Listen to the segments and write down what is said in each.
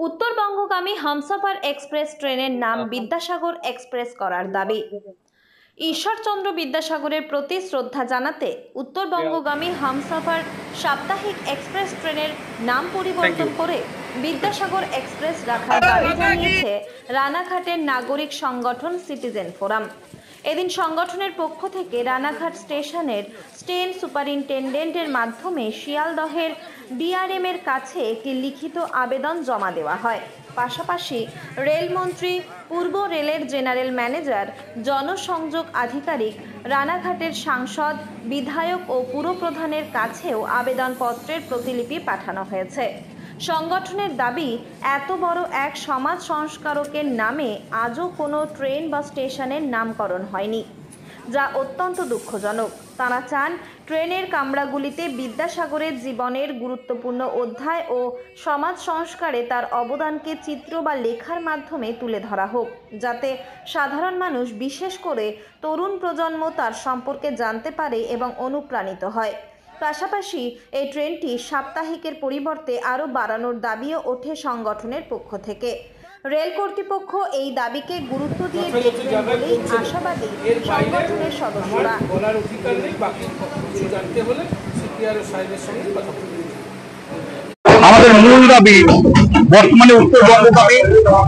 উত্তরবঙ্গগামী Humsafar express ট্রেনের নাম Vidyasagar express করার দাবি। ঈশ্বরচন্দ্র বিদ্যাসাগরের প্রতি শ্রদ্ধা জানাতে উত্তরবঙ্গগামী হামসফর সাপ্তাহিক এক্সপ্রেস ট্রেনের নাম পরিবর্তন করে বিদ্যাসাগর এক্সপ্রেস রাখার দাবি জানিয়েছে রানাঘাটের নাগরিক সংগঠন সিটিজেন ফোরাম। এদিন সংগঠনের পক্ষ থেকে রানাঘাট স্টেশনের ট্রেন সুপারিনটেন্ডেন্টের মাধ্যমে শিয়ালদহের ডিআরএম এর কাছে একটি লিখিত আবেদন জমা দেওয়া হয়। পাশাপাশি রেলমন্ত্রী, পূর্ব রেলের জেনারেল ম্যানেজার, জনসংযোগ আধিকারিক, রানাঘাটের সাংসদ, বিধায়ক ও পুরপ্রধানের কাছেও আবেদনপত্রের প্রতিলিপি পাঠানো হয়েছে। সংগঠনের দাবি, এত বড় এক সমাজ সংস্কারকের নামে আজও কোনো ট্রেন বা স্টেশনের নামকরণ হয়নি, যা অত্যন্ত দুঃখজনক। তারা চান ট্রেনের কামরাগুলিতে বিদ্যাসাগরের জীবনের গুরুত্বপূর্ণ অধ্যায় ও সমাজ সংস্কারে তার অবদানকে চিত্র বা লেখার মাধ্যমে তুলে ধরা হোক, যাতে সাধারণ মানুষ, বিশেষ করে তরুণ প্রজন্ম তার সম্পর্কে জানতে পারে এবং অনুপ্রাণিত হয়। পাশাপাশি এই ট্রেনটি সাপ্তাহিকের পরিবর্তে আরও বাড়ানোর দাবিও ওঠে সংগঠনের পক্ষ থেকে। রেল কর্তৃপক্ষ এই দাবিকে গুরুত্ব দিয়ে দেখবেন বলেই আশাবাদী সংগঠনের সদস্যরা। আমাদের মূল দাবি, বর্তমানে উত্তরবঙ্গগামী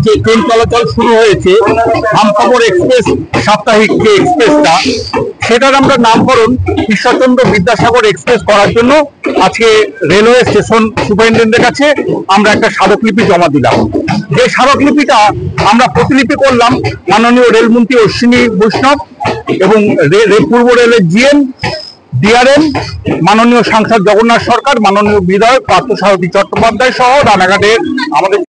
যে ট্রেন চলাচল শুরু হয়েছে হামসফর এক্সপ্রেস সাপ্তাহিক যে এক্সপ্রেসটা, সেটার আমরা নামকরণ ঈশ্বরচন্দ্র বিদ্যাসাগর এক্সপ্রেস করার জন্য আজকে রেলওয়ে স্টেশন সুপারিনটেন্ডেন্টের কাছে আমরা একটা স্মারকলিপি জমা দিলাম। যে স্মারকলিপিটা আমরা প্রতিলিপি করলাম মাননীয় রেলমন্ত্রী অশ্বিনী বৈষ্ণব এবং পূর্ব রেলের জিএম, ডিআরএম, মাননীয় সাংসদ জগন্নাথ সরকার, মাননীয় বিধায়ক পার্থসারথী চট্টোপাধ্যায় সহ রানাঘাটের আমাদের